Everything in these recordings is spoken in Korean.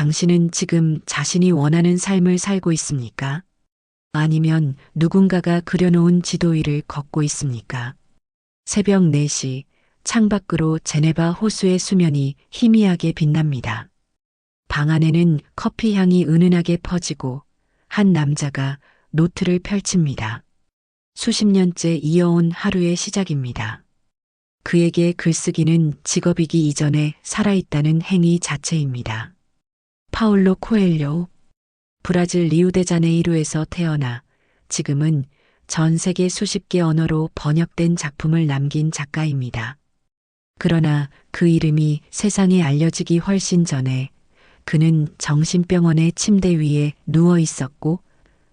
당신은 지금 자신이 원하는 삶을 살고 있습니까? 아니면 누군가가 그려놓은 지도 위를 걷고 있습니까? 새벽 4시 창밖으로 제네바 호수의 수면이 희미하게 빛납니다. 방 안에는 커피 향이 은은하게 퍼지고 한 남자가 노트를 펼칩니다. 수십 년째 이어온 하루의 시작입니다. 그에게 글쓰기는 직업이기 이전에 살아있다는 행위 자체입니다. 파울로 코엘료, 브라질 리우데자네이루에서 태어나 지금은 전 세계 수십 개 언어로 번역된 작품을 남긴 작가입니다. 그러나 그 이름이 세상에 알려지기 훨씬 전에 그는 정신병원의 침대 위에 누워 있었고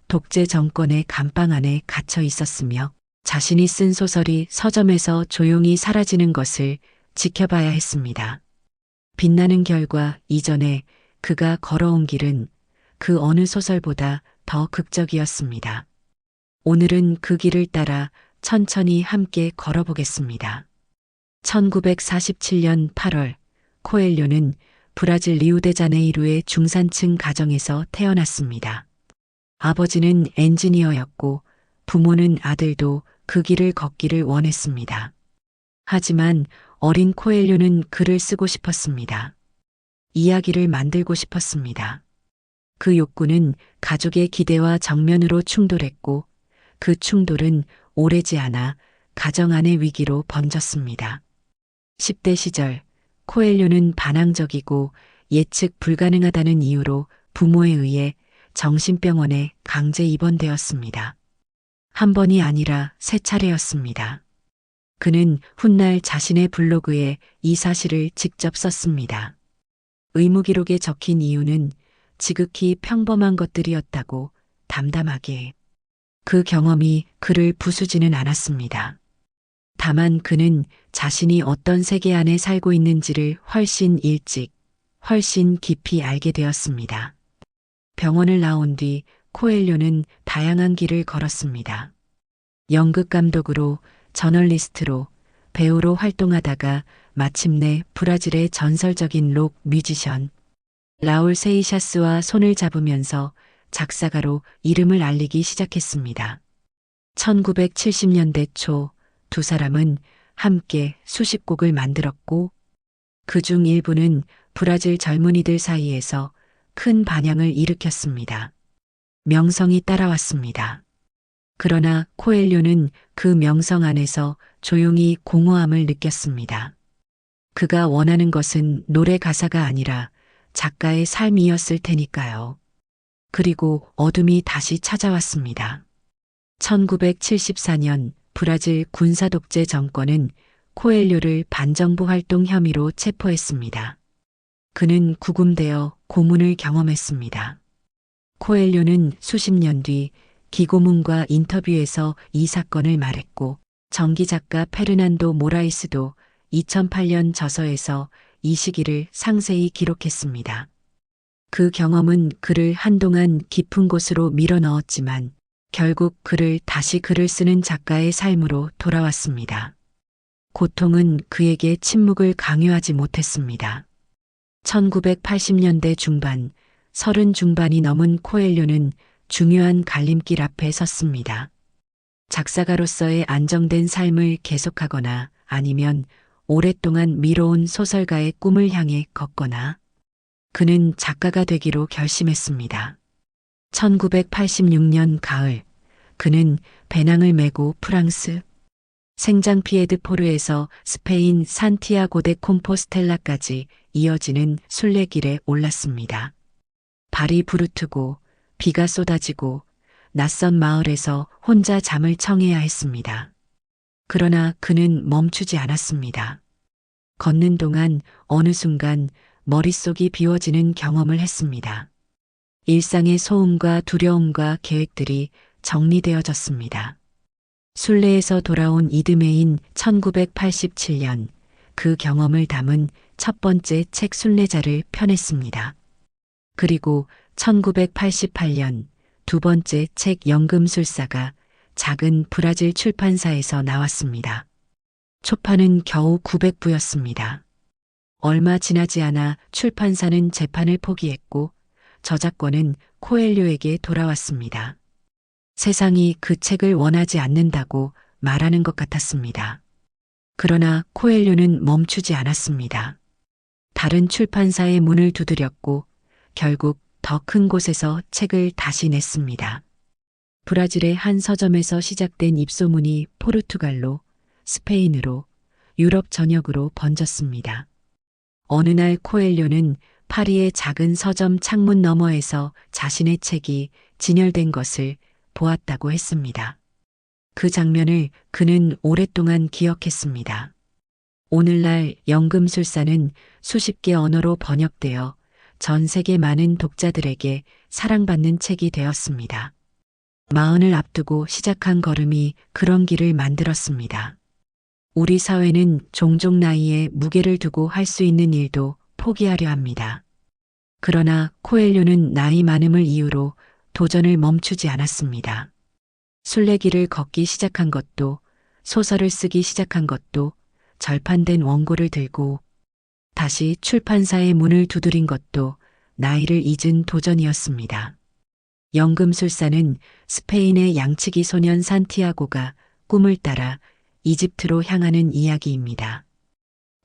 독재 정권의 감방 안에 갇혀 있었으며 자신이 쓴 소설이 서점에서 조용히 사라지는 것을 지켜봐야 했습니다. 빛나는 결과 이전에 그가 걸어온 길은 그 어느 소설보다 더 극적이었습니다. 오늘은 그 길을 따라 천천히 함께 걸어보겠습니다. 1947년 8월 코엘료는 브라질 리우데자네이루의 중산층 가정에서 태어났습니다. 아버지는 엔지니어였고 부모는 아들도 그 길을 걷기를 원했습니다. 하지만 어린 코엘료는 글을 쓰고 싶었습니다. 이야기를 만들고 싶었습니다. 그 욕구는 가족의 기대와 정면으로 충돌했고 그 충돌은 오래지 않아 가정 안의 위기로 번졌습니다. 10대 시절 코엘료는 반항적이고 예측 불가능하다는 이유로 부모에 의해 정신병원에 강제 입원되었습니다. 한 번이 아니라 3차례였습니다. 그는 훗날 자신의 블로그에 이 사실을 직접 썼습니다. 의무기록에 적힌 이유는 지극히 평범한 것들이었다고 담담하게. 그 경험이 그를 부수지는 않았습니다. 다만 그는 자신이 어떤 세계 안에 살고 있는지를 훨씬 일찍, 훨씬 깊이 알게 되었습니다. 병원을 나온 뒤 코엘료는 다양한 길을 걸었습니다. 연극 감독으로, 저널리스트로, 배우로 활동하다가 마침내 브라질의 전설적인 록 뮤지션 라울 세이샤스와 손을 잡으면서 작사가로 이름을 알리기 시작했습니다. 1970년대 초 두 사람은 함께 수십 곡을 만들었고 그중 일부는 브라질 젊은이들 사이에서 큰 반향을 일으켰습니다. 명성이 따라왔습니다. 그러나 코엘료는 그 명성 안에서 조용히 공허함을 느꼈습니다. 그가 원하는 것은 노래 가사가 아니라 작가의 삶이었을 테니까요. 그리고 어둠이 다시 찾아왔습니다. 1974년 브라질 군사독재 정권은 코엘료를 반정부 활동 혐의로 체포했습니다. 그는 구금되어 고문을 경험했습니다. 코엘료는 수십 년 뒤 기고문과 인터뷰에서 이 사건을 말했고 전기작가 페르난도 모라이스도 2008년 저서에서 이 시기를 상세히 기록했습니다. 그 경험은 그를 한동안 깊은 곳으로 밀어넣었지만 결국 그를 다시 글을 쓰는 작가의 삶으로 돌아왔습니다. 고통은 그에게 침묵을 강요하지 못했습니다. 1980년대 중반, 30 중반이 넘은 코엘료는 중요한 갈림길 앞에 섰습니다. 작사가로서의 안정된 삶을 계속하거나 아니면 오랫동안 미뤄온 소설가의 꿈을 향해 걷거나 그는 작가가 되기로 결심했습니다. 1986년 가을, 그는 배낭을 메고 프랑스 생장피에드포르에서 스페인 산티아고 데 콤포스텔라까지 이어지는 순례길에 올랐습니다. 발이 부르트고 비가 쏟아지고 낯선 마을에서 혼자 잠을 청해야 했습니다. 그러나 그는 멈추지 않았습니다. 걷는 동안 어느 순간 머릿속이 비워지는 경험을 했습니다. 일상의 소음과 두려움과 계획들이 정리되어졌습니다. 순례에서 돌아온 이듬해인 1987년 그 경험을 담은 첫 번째 책 순례자를 펴냈습니다. 그리고 1988년 두 번째 책 연금술사가 작은 브라질 출판사에서 나왔습니다. 초판은 겨우 900부였습니다. 얼마 지나지 않아 출판사는 재판을 포기했고 저작권은 코엘료에게 돌아왔습니다. 세상이 그 책을 원하지 않는다고 말하는 것 같았습니다. 그러나 코엘료는 멈추지 않았습니다. 다른 출판사의 문을 두드렸고 결국 더 큰 곳에서 책을 다시 냈습니다. 브라질의 한 서점에서 시작된 입소문이 포르투갈로, 스페인으로, 유럽 전역으로 번졌습니다. 어느 날 코엘료는 파리의 작은 서점 창문 너머에서 자신의 책이 진열된 것을 보았다고 했습니다. 그 장면을 그는 오랫동안 기억했습니다. 오늘날 연금술사는 수십 개 언어로 번역되어 전 세계 많은 독자들에게 사랑받는 책이 되었습니다. 마흔을 앞두고 시작한 걸음이 그런 길을 만들었습니다. 우리 사회는 종종 나이에 무게를 두고 할 수 있는 일도 포기하려 합니다. 그러나 코엘료는 나이 많음을 이유로 도전을 멈추지 않았습니다. 순례길을 걷기 시작한 것도, 소설을 쓰기 시작한 것도, 절판된 원고를 들고 다시 출판사의 문을 두드린 것도 나이를 잊은 도전이었습니다. 연금술사는 스페인의 양치기 소년 산티아고가 꿈을 따라 이집트로 향하는 이야기입니다.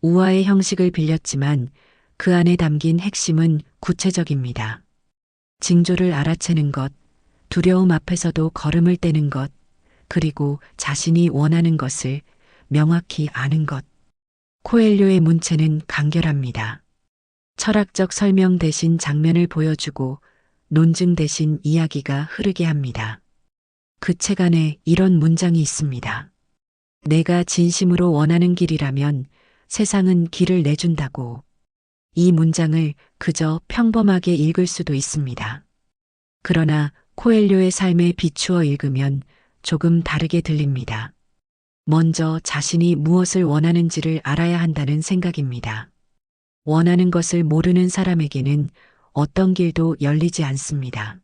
우화의 형식을 빌렸지만 그 안에 담긴 핵심은 구체적입니다. 징조를 알아채는 것, 두려움 앞에서도 걸음을 떼는 것, 그리고 자신이 원하는 것을 명확히 아는 것. 코엘료의 문체는 간결합니다. 철학적 설명 대신 장면을 보여주고 논증 대신 이야기가 흐르게 합니다. 그 책 안에 이런 문장이 있습니다. 내가 진심으로 원하는 길이라면 세상은 길을 내준다고. 이 문장을 그저 평범하게 읽을 수도 있습니다. 그러나 코엘료의 삶에 비추어 읽으면 조금 다르게 들립니다. 먼저 자신이 무엇을 원하는지를 알아야 한다는 생각입니다. 원하는 것을 모르는 사람에게는 어떤 길도 열리지 않습니다.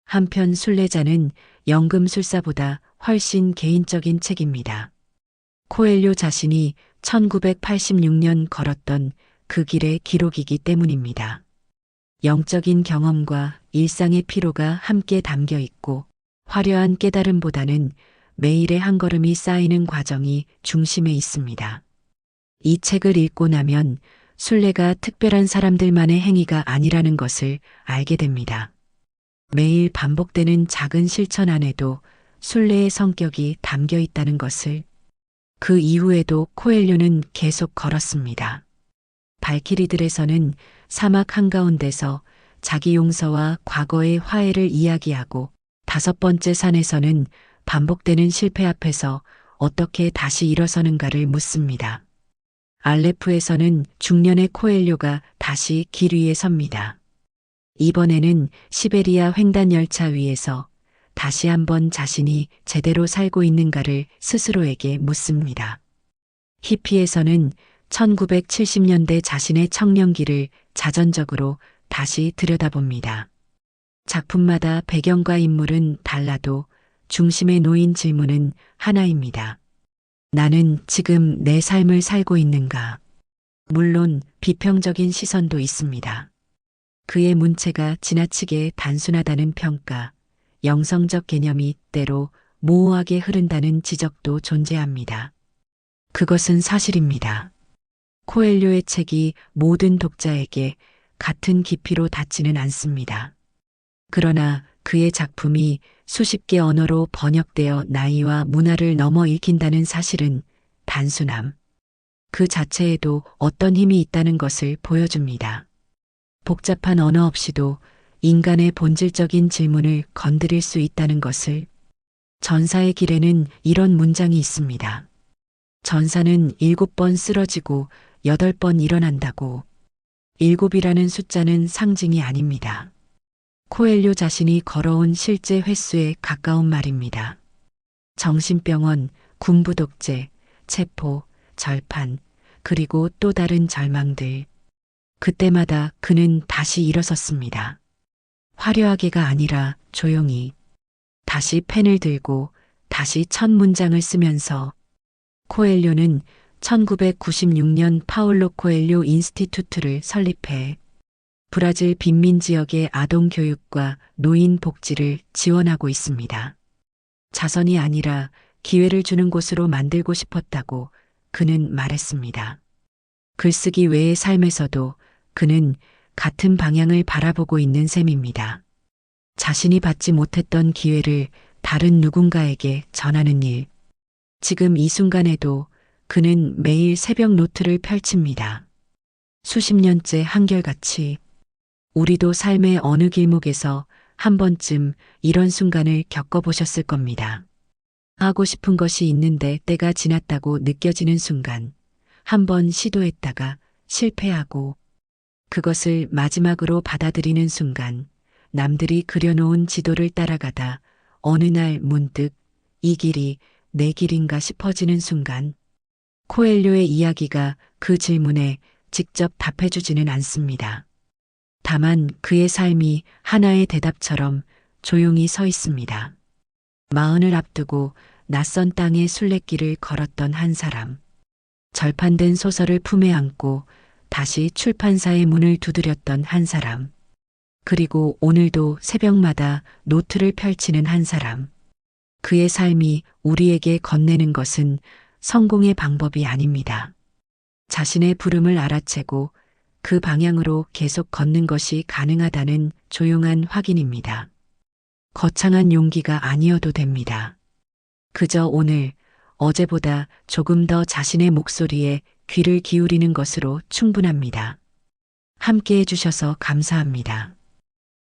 한편 순례자는 연금술사보다 훨씬 개인적인 책입니다. 코엘료 자신이 1986년 걸었던 그 길의 기록이기 때문입니다. 영적인 경험과 일상의 피로가 함께 담겨 있고 화려한 깨달음보다는 매일의 한 걸음이 쌓이는 과정이 중심에 있습니다. 이 책을 읽고 나면 순례가 특별한 사람들만의 행위가 아니라는 것을 알게 됩니다. 매일 반복되는 작은 실천 안에도 순례의 성격이 담겨 있다는 것을. 그 이후에도 코엘료는 계속 걸었습니다. 발키리들에서는 사막 한가운데서 자기 용서와 과거의 화해를 이야기하고 5번째 산에서는 반복되는 실패 앞에서 어떻게 다시 일어서는가를 묻습니다. 알레프에서는 중년의 코엘료가 다시 길 위에 섭니다. 이번에는 시베리아 횡단 열차 위에서 다시 한번 자신이 제대로 살고 있는가를 스스로에게 묻습니다. 히피에서는 1970년대 자신의 청년기를 자전적으로 다시 들여다봅니다. 작품마다 배경과 인물은 달라도 중심에 놓인 질문은 하나입니다. 나는 지금 내 삶을 살고 있는가? 물론 비평적인 시선도 있습니다. 그의 문체가 지나치게 단순하다는 평가, 영성적 개념이 때로 모호하게 흐른다는 지적도 존재합니다. 그것은 사실입니다. 코엘료의 책이 모든 독자에게 같은 깊이로 닿지는 않습니다. 그러나 그의 작품이 수십 개 언어로 번역되어 나이와 문화를 넘어 읽힌다는 사실은 단순함, 그 자체에도 어떤 힘이 있다는 것을 보여줍니다. 복잡한 언어 없이도 인간의 본질적인 질문을 건드릴 수 있다는 것을. 전사의 길에는 이런 문장이 있습니다. 전사는 7번 쓰러지고 8번 일어난다고. 7이라는 숫자는 상징이 아닙니다. 코엘료 자신이 걸어온 실제 횟수에 가까운 말입니다. 정신병원, 군부독재, 체포, 절판, 그리고 또 다른 절망들. 그때마다 그는 다시 일어섰습니다. 화려하게가 아니라 조용히. 다시 펜을 들고 다시 첫 문장을 쓰면서. 코엘료는 1996년 파울로 코엘료 인스티튜트를 설립해 브라질 빈민 지역의 아동 교육과 노인 복지를 지원하고 있습니다. 자선이 아니라 기회를 주는 곳으로 만들고 싶었다고 그는 말했습니다. 글쓰기 외의 삶에서도 그는 같은 방향을 바라보고 있는 셈입니다. 자신이 받지 못했던 기회를 다른 누군가에게 전하는 일. 지금 이 순간에도 그는 매일 새벽 노트를 펼칩니다. 수십 년째 한결같이 우리도 삶의 어느 길목에서 한 번쯤 이런 순간을 겪어보셨을 겁니다. 하고 싶은 것이 있는데 때가 지났다고 느껴지는 순간, 한번 시도했다가 실패하고 그것을 마지막으로 받아들이는 순간, 남들이 그려놓은 지도를 따라가다 어느 날 문득 이 길이 내 길인가 싶어지는 순간, 코엘료의 이야기가 그 질문에 직접 답해주지는 않습니다. 다만 그의 삶이 하나의 대답처럼 조용히 서 있습니다. 마흔을 앞두고 낯선 땅의 순례길을 걸었던 한 사람. 절판된 소설을 품에 안고 다시 출판사의 문을 두드렸던 한 사람. 그리고 오늘도 새벽마다 노트를 펼치는 한 사람. 그의 삶이 우리에게 건네는 것은 성공의 방법이 아닙니다. 자신의 부름을 알아채고 그 방향으로 계속 걷는 것이 가능하다는 조용한 확인입니다. 거창한 용기가 아니어도 됩니다. 그저 오늘, 어제보다 조금 더 자신의 목소리에 귀를 기울이는 것으로 충분합니다. 함께 해주셔서 감사합니다.